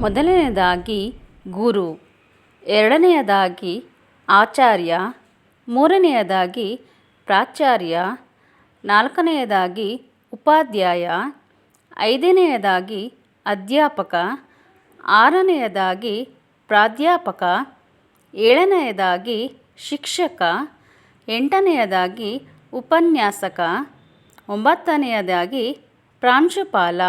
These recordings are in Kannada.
ಮೊದಲನೆಯದಾಗಿ ಗುರು, ಎರಡನೆಯದಾಗಿ ಆಚಾರ್ಯ, ಮೂರನೆಯದಾಗಿ ಪ್ರಾಚಾರ್ಯ, ನಾಲ್ಕನೆಯದಾಗಿ ಉಪಾಧ್ಯಾಯ, ಐದನೆಯದಾಗಿ ಅಧ್ಯಾಪಕ, ಆರನೆಯದಾಗಿ ಪ್ರಾಧ್ಯಾಪಕ, ಏಳನೆಯದಾಗಿ ಶಿಕ್ಷಕ, ಎಂಟನೆಯದಾಗಿ ಉಪನ್ಯಾಸಕ, ಒಂಬತ್ತನೆಯದಾಗಿ ಪ್ರಾಂಶುಪಾಲ.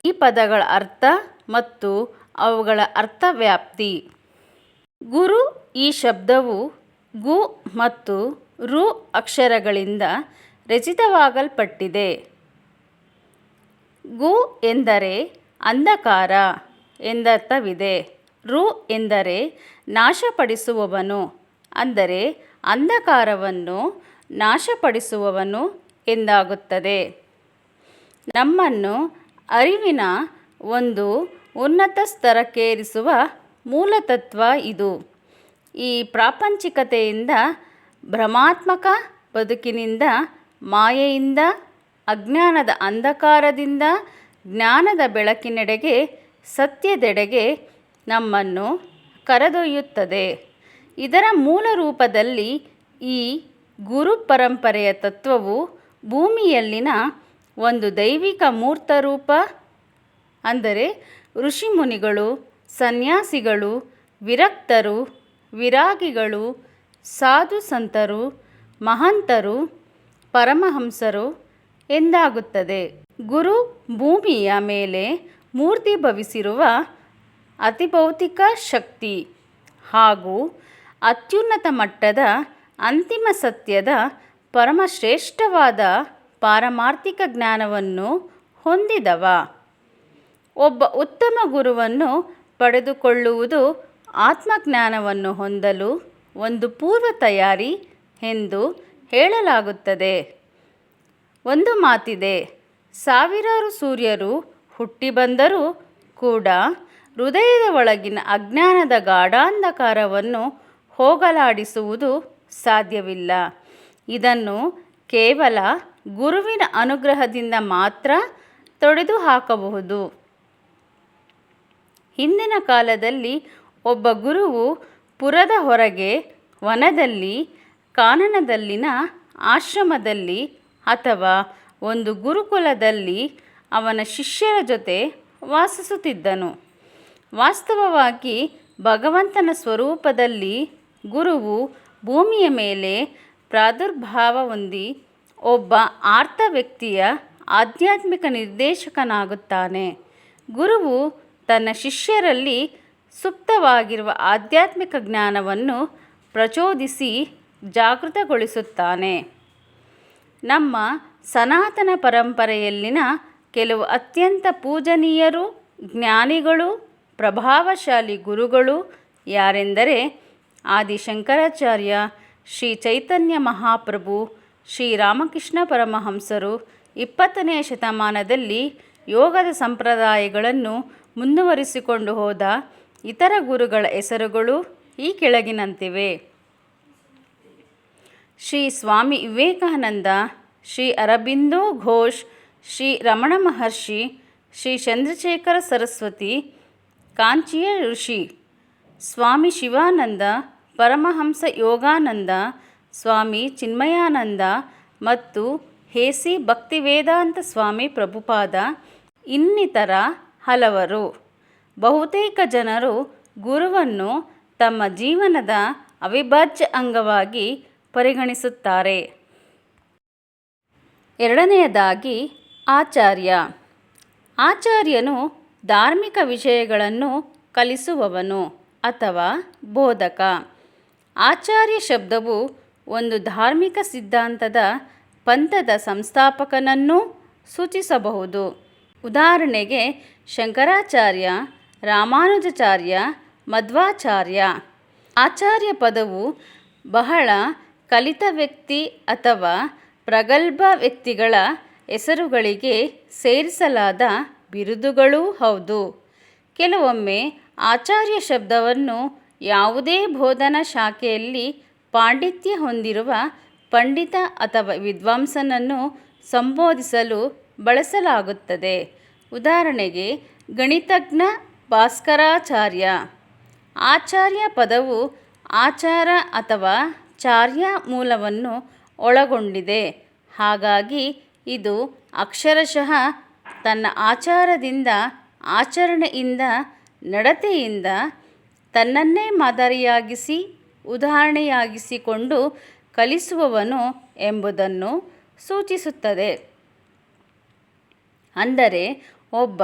ಈ ಪದಗಳ ಅರ್ಥ ಮತ್ತು ಅವುಗಳ ಅರ್ಥವ್ಯಾಪ್ತಿ. ಗುರು ಈ ಶಬ್ದವು ಗು ಮತ್ತು ರು ಅಕ್ಷರಗಳಿಂದ ರಚಿತವಾಗಲ್ಪಟ್ಟಿದೆ. ಗು ಎಂದರೆ ಅಂಧಕಾರ ಎಂದರ್ಥವಿದೆ. ರು ಎಂದರೆ ನಾಶಪಡಿಸುವವನು, ಅಂದರೆ ಅಂಧಕಾರವನ್ನು ನಾಶಪಡಿಸುವವನು ಎಂದಾಗುತ್ತದೆ. ನಮ್ಮನ್ನು ಅರಿವಿನ ಒಂದು ಉನ್ನತ ಸ್ತರಕ್ಕೇರಿಸುವ ಮೂಲತತ್ವ ಇದು. ಈ ಪ್ರಾಪಂಚಿಕತೆಯಿಂದ, ಭ್ರಮಾತ್ಮಕ ಬದುಕಿನಿಂದ, ಮಾಯೆಯಿಂದ, ಅಜ್ಞಾನದ ಅಂಧಕಾರದಿಂದ ಜ್ಞಾನದ ಬೆಳಕಿನೆಡೆಗೆ, ಸತ್ಯದೆಡೆಗೆ ನಮ್ಮನ್ನು ಕರೆದೊಯ್ಯುತ್ತದೆ. ಇದರ ಮೂಲ ರೂಪದಲ್ಲಿ ಈ ಗುರು ಪರಂಪರೆಯ ತತ್ವವು ಭೂಮಿಯಲ್ಲಿನ ಒಂದು ದೈವಿಕ ಮೂರ್ತರೂಪ, ಅಂದರೆ ಋಷಿಮುನಿಗಳು, ಸನ್ಯಾಸಿಗಳು, ವಿರಕ್ತರು, ವಿರಾಗಿಗಳು, ಸಾಧು ಸಂತರು, ಮಹಂತರು, ಪರಮಹಂಸರು ಎಂದಾಗುತ್ತದೆ. ಗುರು ಭೂಮಿಯ ಮೇಲೆ ಮೂರ್ತಿಭವಿಸಿರುವ ಅತಿಭೌತಿಕ ಶಕ್ತಿ ಹಾಗೂ ಅತ್ಯುನ್ನತ ಮಟ್ಟದ ಅಂತಿಮ ಸತ್ಯದ ಪರಮಶ್ರೇಷ್ಠವಾದ ಪಾರಮಾರ್ಥಿಕ ಜ್ಞಾನವನ್ನು ಹೊಂದಿದವ. ಒಬ್ಬ ಉತ್ತಮ ಗುರುವನ್ನು ಪಡೆದುಕೊಳ್ಳುವುದು ಆತ್ಮಜ್ಞಾನವನ್ನು ಹೊಂದಲು ಒಂದು ಪೂರ್ವ ತಯಾರಿ ಎಂದು ಹೇಳಲಾಗುತ್ತದೆ. ಒಂದು ಮಾತಿದೆ, ಸಾವಿರಾರು ಸೂರ್ಯರು ಹುಟ್ಟಿ ಬಂದರೂ ಕೂಡ ಹೃದಯದ ಒಳಗಿನ ಅಜ್ಞಾನದ ಗಾಢಾಂಧಕಾರವನ್ನು ಹೋಗಲಾಡಿಸುವುದು ಸಾಧ್ಯವಿಲ್ಲ. ಇದನ್ನು ಕೇವಲ ಗುರುವಿನ ಅನುಗ್ರಹದಿಂದ ಮಾತ್ರ ತೊಡೆದು ಹಾಕಬಹುದು. ಹಿಂದಿನ ಕಾಲದಲ್ಲಿ ಒಬ್ಬ ಗುರುವು ಪುರದ ಹೊರಗೆ, ವನದಲ್ಲಿ, ಕಾನನದಲ್ಲಿನ ಆಶ್ರಮದಲ್ಲಿ ಅಥವಾ ಒಂದು ಗುರುಕುಲದಲ್ಲಿ ಅವನ ಶಿಷ್ಯರ ಜೊತೆ ವಾಸಿಸುತ್ತಿದ್ದನು. ವಾಸ್ತವವಾಗಿ ಭಗವಂತನ ಸ್ವರೂಪದಲ್ಲಿ ಗುರುವು ಭೂಮಿಯ ಮೇಲೆ ಪ್ರಾದುರ್ಭಾವ ಹೊಂದಿ ಒಬ್ಬ ಆರ್ತ ವ್ಯಕ್ತಿಯ ಆಧ್ಯಾತ್ಮಿಕ ನಿರ್ದೇಶಕನಾಗುತ್ತಾನೆ. ಗುರುವು ತನ್ನ ಶಿಷ್ಯರಲ್ಲಿ ಸುಪ್ತವಾಗಿರುವ ಆಧ್ಯಾತ್ಮಿಕ ಜ್ಞಾನವನ್ನು ಪ್ರಚೋದಿಸಿ ಜಾಗೃತಗೊಳಿಸುತ್ತಾನೆ. ನಮ್ಮ ಸನಾತನ ಪರಂಪರೆಯಲ್ಲಿನ ಕೆಲವು ಅತ್ಯಂತ ಪೂಜನೀಯರು, ಜ್ಞಾನಿಗಳು, ಪ್ರಭಾವಶಾಲಿ ಗುರುಗಳು ಯಾರೆಂದರೆ ಆದಿಶಂಕರಾಚಾರ್ಯ, ಶ್ರೀ ಚೈತನ್ಯ ಮಹಾಪ್ರಭು, ಶ್ರೀ ರಾಮಕೃಷ್ಣ ಪರಮಹಂಸರು. 20ನೇ ಶತಮಾನದಲ್ಲಿ ಯೋಗದ ಸಂಪ್ರದಾಯಗಳನ್ನು ಮುಂದುವರಿಸಿಕೊಂಡು ಹೋದ ಇತರ ಗುರುಗಳ ಹೆಸರುಗಳು ಈ ಕೆಳಗಿನಂತಿವೆ. ಶ್ರೀ ಸ್ವಾಮಿ ವಿವೇಕಾನಂದ, ಶ್ರೀ ಅರಬಿಂದೋ ಘೋಷ್, ಶ್ರೀ ರಮಣ ಮಹರ್ಷಿ, ಶ್ರೀ ಚಂದ್ರಶೇಖರ ಸರಸ್ವತಿ, ಕಾಂಚಿಯ ಋಷಿ, ಸ್ವಾಮಿ ಶಿವಾನಂದ, ಪರಮಹಂಸ ಯೋಗಾನಂದ, ಸ್ವಾಮಿ ಚಿನ್ಮಯಾನಂದ ಮತ್ತು ಹೇಸಿ ಭಕ್ತಿವೇದಾಂತ ಸ್ವಾಮಿ ಪ್ರಭುಪಾದ, ಇನ್ನಿತರ ಹಲವರು. ಬಹುತೇಕ ಜನರು ಗುರುವನ್ನು ತಮ್ಮ ಜೀವನದ ಅವಿಭಾಜ್ಯ ಅಂಗವಾಗಿ ಪರಿಗಣಿಸುತ್ತಾರೆ. ಎರಡನೆಯದಾಗಿ ಆಚಾರ್ಯ. ಆಚಾರ್ಯನು ಧಾರ್ಮಿಕ ವಿಷಯಗಳನ್ನು ಕಲಿಸುವವನು ಅಥವಾ ಬೋಧಕ. ಆಚಾರ್ಯ ಶಬ್ದವು ಒಂದು ಧಾರ್ಮಿಕ ಸಿದ್ಧಾಂತದ, ಪಂಥದ ಸಂಸ್ಥಾಪಕನನ್ನೂ ಸೂಚಿಸಬಹುದು. ಉದಾಹರಣೆಗೆ ಶಂಕರಾಚಾರ್ಯ, ರಾಮಾನುಜಾಚಾರ್ಯ, ಮಧ್ವಾಚಾರ್ಯ. ಆಚಾರ್ಯ ಪದವು ಬಹಳ ಕಲಿತ ವ್ಯಕ್ತಿ ಅಥವಾ ಪ್ರಗಲ್ಭ ವ್ಯಕ್ತಿಗಳ ಹೆಸರುಗಳಿಗೆ ಸೇರಿಸಲಾದ ಬಿರುದುಗಳೂ ಹೌದು. ಕೆಲವೊಮ್ಮೆ ಆಚಾರ್ಯ ಶಬ್ದವನ್ನು ಯಾವುದೇ ಬೋಧನಾ ಶಾಖೆಯಲ್ಲಿ ಪಾಂಡಿತ್ಯ ಹೊಂದಿರುವ ಪಂಡಿತ ಅಥವಾ ವಿದ್ವಾಂಸನನ್ನು ಸಂಬೋಧಿಸಲು ಬಳಸಲಾಗುತ್ತದೆ. ಉದಾಹರಣೆಗೆ ಗಣಿತಜ್ಞ, ಭಾಸ್ಕರಾಚಾರ್ಯ. ಆಚಾರ್ಯ ಪದವು ಆಚಾರ ಅಥವಾ ಚಾರ್ಯ ಮೂಲವನ್ನು ಒಳಗೊಂಡಿದೆ. ಹಾಗಾಗಿ ಇದು ಅಕ್ಷರಶಃ ತನ್ನ ಆಚಾರದಿಂದ, ಆಚರಣೆಯಿಂದ, ನಡತೆಯಿಂದ ತನ್ನನ್ನೇ ಮಾದರಿಯಾಗಿಸಿ, ಉದಾಹರಣೆಯಾಗಿಸಿಕೊಂಡು ಕಲಿಸುವವನು ಎಂಬುದನ್ನು ಸೂಚಿಸುತ್ತದೆ. ಅಂದರೆ ಒಬ್ಬ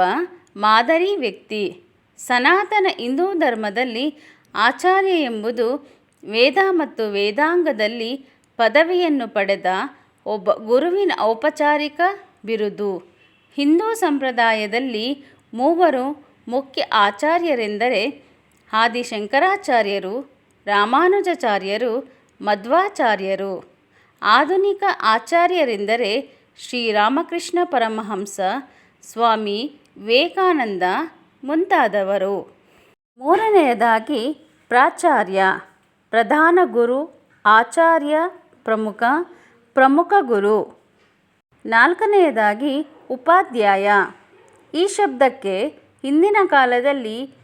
ಮಾದರಿ ವ್ಯಕ್ತಿ. ಸನಾತನ ಹಿಂದೂ ಧರ್ಮದಲ್ಲಿ ಆಚಾರ್ಯ ಎಂಬುದು ವೇದ ಮತ್ತು ವೇದಾಂಗದಲ್ಲಿ ಪದವಿಯನ್ನು ಪಡೆದ ಒಬ್ಬ ಗುರುವಿನ ಔಪಚಾರಿಕ ಬಿರುದು. ಹಿಂದೂ ಸಂಪ್ರದಾಯದಲ್ಲಿ ಮೂವರು ಮುಖ್ಯ ಆಚಾರ್ಯರೆಂದರೆ ಆದಿಶಂಕರಾಚಾರ್ಯರು, ರಾಮಾನುಜಾಚಾರ್ಯರು, ಮಧ್ವಾಚಾರ್ಯರು. ಆಧುನಿಕ ಆಚಾರ್ಯರೆಂದರೆ ಶ್ರೀರಾಮಕೃಷ್ಣ ಪರಮಹಂಸ, ಸ್ವಾಮಿ ವಿವೇಕಾನಂದ ಮುಂತಾದವರು. ಮೂರನೆಯದಾಗಿ ಪ್ರಾಚಾರ್ಯ, ಪ್ರಧಾನ ಗುರು, ಆಚಾರ್ಯ, ಪ್ರಮುಖ ಗುರು. ನಾಲ್ಕನೆಯದಾಗಿ ಉಪಾಧ್ಯಾಯ. ಈ ಶಬ್ದಕ್ಕೆ ಹಿಂದಿನ ಕಾಲದಲ್ಲಿ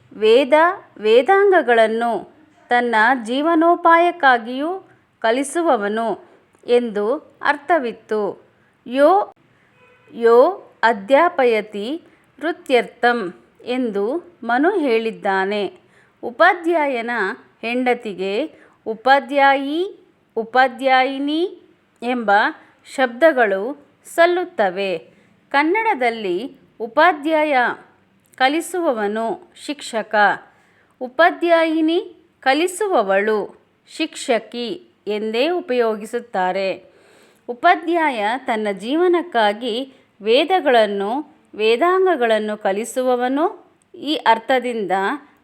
ವೇದಾಂಗಗಳನ್ನು ತನ್ನ ಜೀವನೋಪಾಯಕ್ಕಾಗಿಯೂ ಕಲಿಸುವವನು ಎಂದು ಅರ್ಥವಿತ್ತು. ಯೋ ಅಧ್ಯಾಪಯತಿ ವೃತ್ಯರ್ಥಂ ಎಂದು ಮನು ಹೇಳಿದ್ದಾನೆ. ಉಪಾಧ್ಯಾಯನ ಹೆಂಡತಿಗೆ ಉಪಾಧ್ಯಾಯಿ, ಉಪಾಧ್ಯಾಯಿನಿ ಎಂಬ ಶಬ್ದಗಳು ಸಲ್ಲುತ್ತವೆ. ಕನ್ನಡದಲ್ಲಿ ಉಪಾಧ್ಯಾಯ ಕಲಿಸುವವನು ಶಿಕ್ಷಕ, ಉಪಾಧ್ಯಾಯಿನಿ ಕಲಿಸುವವಳು ಶಿಕ್ಷಕಿ ಎಂದೇ ಉಪಯೋಗಿಸುತ್ತಾರೆ. ಉಪಾಧ್ಯಾಯ ತನ್ನ ಜೀವನಕ್ಕಾಗಿ ವೇದಗಳನ್ನು, ವೇದಾಂಗಗಳನ್ನು ಕಲಿಸುವವನು. ಈ ಅರ್ಥದಿಂದ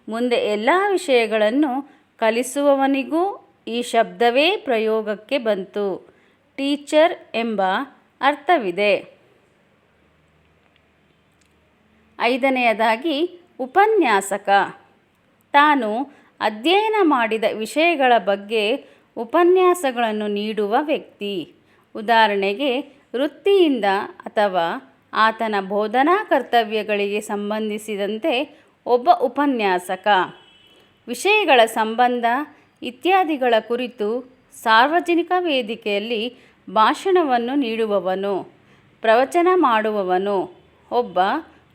ಮುಂದೆ ಎಲ್ಲ ವಿಷಯಗಳನ್ನು ಕಲಿಸುವವನಿಗೂ ಈ ಶಬ್ದವೇ ಪ್ರಯೋಗಕ್ಕೆ ಬಂತು. ಟೀಚರ್ ಎಂಬ ಅರ್ಥವಿದೆ. ಐದನೆಯದಾಗಿ ಉಪನ್ಯಾಸಕ. ತಾನು ಅಧ್ಯಯನ ಮಾಡಿದ ವಿಷಯಗಳ ಬಗ್ಗೆ ಉಪನ್ಯಾಸಗಳನ್ನು ನೀಡುವ ವ್ಯಕ್ತಿ. ಉದಾಹರಣೆಗೆ ವೃತ್ತಿಯಿಂದ ಅಥವಾ ಆತನ ಬೋಧನಾ ಕರ್ತವ್ಯಗಳಿಗೆ ಸಂಬಂಧಿಸಿದಂತೆ ಒಬ್ಬ ಉಪನ್ಯಾಸಕ. ವಿಷಯಗಳ ಸಂಬಂಧ ಇತ್ಯಾದಿಗಳ ಕುರಿತು ಸಾರ್ವಜನಿಕ ವೇದಿಕೆಯಲ್ಲಿ ಭಾಷಣವನ್ನು ನೀಡುವವನು, ಪ್ರವಚನ ಮಾಡುವವನು ಒಬ್ಬ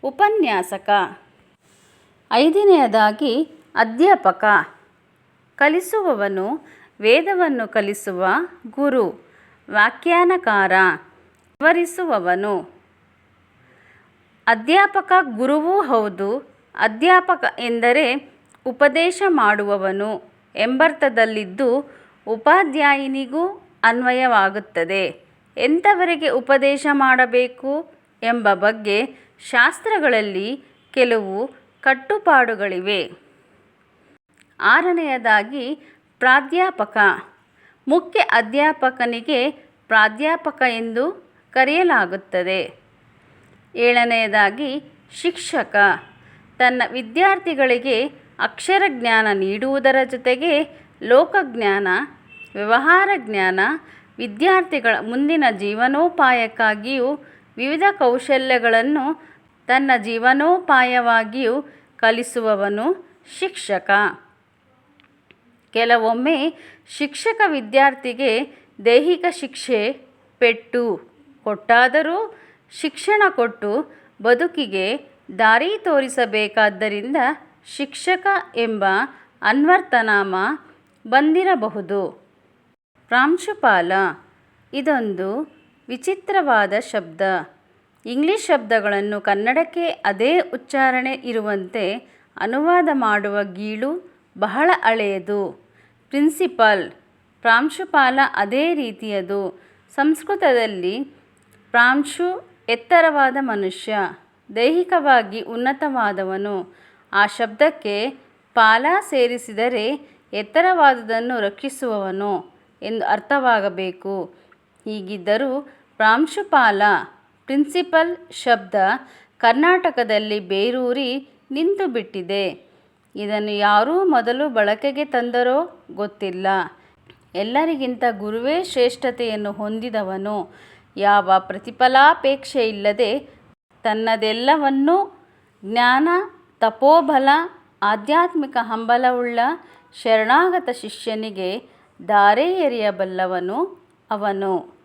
ಉಪನ್ಯಾಸಕ. ಐದನೆಯದಾಗಿ ಅಧ್ಯಾಪಕ. ಕಲಿಸುವವನು, ವೇದವನ್ನು ಕಲಿಸುವ ಗುರು, ವ್ಯಾಖ್ಯಾನಕಾರ, ವಿವರಿಸುವವನು. ಅಧ್ಯಾಪಕ ಗುರುವೂ ಹೌದು. ಅಧ್ಯಾಪಕ ಎಂದರೆ ಉಪದೇಶ ಮಾಡುವವನು ಎಂಬರ್ಥದಲ್ಲಿದ್ದು ಉಪಾಧ್ಯಾಯನಿಗೂ ಅನ್ವಯವಾಗುತ್ತದೆ. ಎಂಥವರಿಗೆ ಉಪದೇಶ ಮಾಡಬೇಕು ಎಂಬ ಬಗ್ಗೆ ಶಾಸ್ತ್ರಗಳಲ್ಲಿ ಕೆಲವು ಕಟ್ಟುಪಾಡುಗಳಿವೆ. ಆರನೆಯದಾಗಿ ಪ್ರಾಧ್ಯಾಪಕ. ಮುಖ್ಯ ಅಧ್ಯಾಪಕನಿಗೆ ಪ್ರಾಧ್ಯಾಪಕ ಎಂದು ಕರೆಯಲಾಗುತ್ತದೆ. ಏಳನೆಯದಾಗಿ ಶಿಕ್ಷಕ. ತನ್ನ ವಿದ್ಯಾರ್ಥಿಗಳಿಗೆ ಅಕ್ಷರ ಜ್ಞಾನ ನೀಡುವುದರ ಜೊತೆಗೆ ಲೋಕಜ್ಞಾನ, ವ್ಯವಹಾರ ಜ್ಞಾನ, ವಿದ್ಯಾರ್ಥಿಗಳ ಮುಂದಿನ ಜೀವನೋಪಾಯಕ್ಕಾಗಿಯೂ ವಿವಿಧ ಕೌಶಲ್ಯಗಳನ್ನು ತನ್ನ ಜೀವನೋಪಾಯವಾಗಿಯೂ ಕಲಿಸುವವನು ಶಿಕ್ಷಕ. ಕೆಲವೊಮ್ಮೆ ಶಿಕ್ಷಕ ವಿದ್ಯಾರ್ಥಿಗೆ ದೈಹಿಕ ಶಿಕ್ಷೆ, ಪೆಟ್ಟು ಕೊಟ್ಟಾದರೂ ಶಿಕ್ಷಣ ಕೊಟ್ಟು ಬದುಕಿಗೆ ದಾರಿ ತೋರಿಸಬೇಕಾದ್ದರಿಂದ ಶಿಕ್ಷಕ ಎಂಬ ಅನ್ವರ್ಥನಾಮ ಬಂದಿರಬಹುದು. ಪ್ರಾಂಶುಪಾಲ. ಇದೊಂದು ವಿಚಿತ್ರವಾದ ಶಬ್ದ. ಇಂಗ್ಲಿಷ್ ಶಬ್ದಗಳನ್ನು ಕನ್ನಡಕ್ಕೆ ಅದೇ ಉಚ್ಚಾರಣೆ ಇರುವಂತೆ ಅನುವಾದ ಮಾಡುವ ಗೀಳು ಬಹಳ ಹಳೆಯದು. ಪ್ರಿನ್ಸಿಪಾಲ್, ಪ್ರಾಂಶುಪಾಲ ಅದೇ ರೀತಿಯದು. ಸಂಸ್ಕೃತದಲ್ಲಿ ಪ್ರಾಂಶು ಎತ್ತರವಾದ ಮನುಷ್ಯ, ದೈಹಿಕವಾಗಿ ಉನ್ನತವಾದವನು. ಆ ಶಬ್ದಕ್ಕೆ ಪಾಲ ಸೇರಿಸಿದರೆ ಎತ್ತರವಾದುದನ್ನು ರಕ್ಷಿಸುವವನು ಎಂದು ಅರ್ಥವಾಗಬೇಕು. ಹೀಗಿದ್ದರೂ ಪ್ರಾಂಶುಪಾಲ, ಪ್ರಿನ್ಸಿಪಲ್ ಶಬ್ದ ಕರ್ನಾಟಕದಲ್ಲಿ ಬೇರೂರಿ ನಿಂತುಬಿಟ್ಟಿದೆ. ಇದನ್ನು ಯಾರು ಮೊದಲು ಬಳಕೆಗೆ ತಂದರೋ ಗೊತ್ತಿಲ್ಲ. ಎಲ್ಲರಿಗಿಂತ ಗುರುವೇ ಶ್ರೇಷ್ಠತೆಯನ್ನು ಹೊಂದಿದವನು. ಯಾವ ಪ್ರತಿಫಲಾಪೇಕ್ಷೆಯಿಲ್ಲದೆ ತನ್ನದೆಲ್ಲವನ್ನೂ ಜ್ಞಾನ, ತಪೋಬಲ ಆಧ್ಯಾತ್ಮಿಕ ಹಂಬಲವುಳ್ಳ ಶರಣಾಗತ ಶಿಷ್ಯನಿಗೆ ಧಾರೆ ಎರೆಯಬಲ್ಲವನು ಅವನು.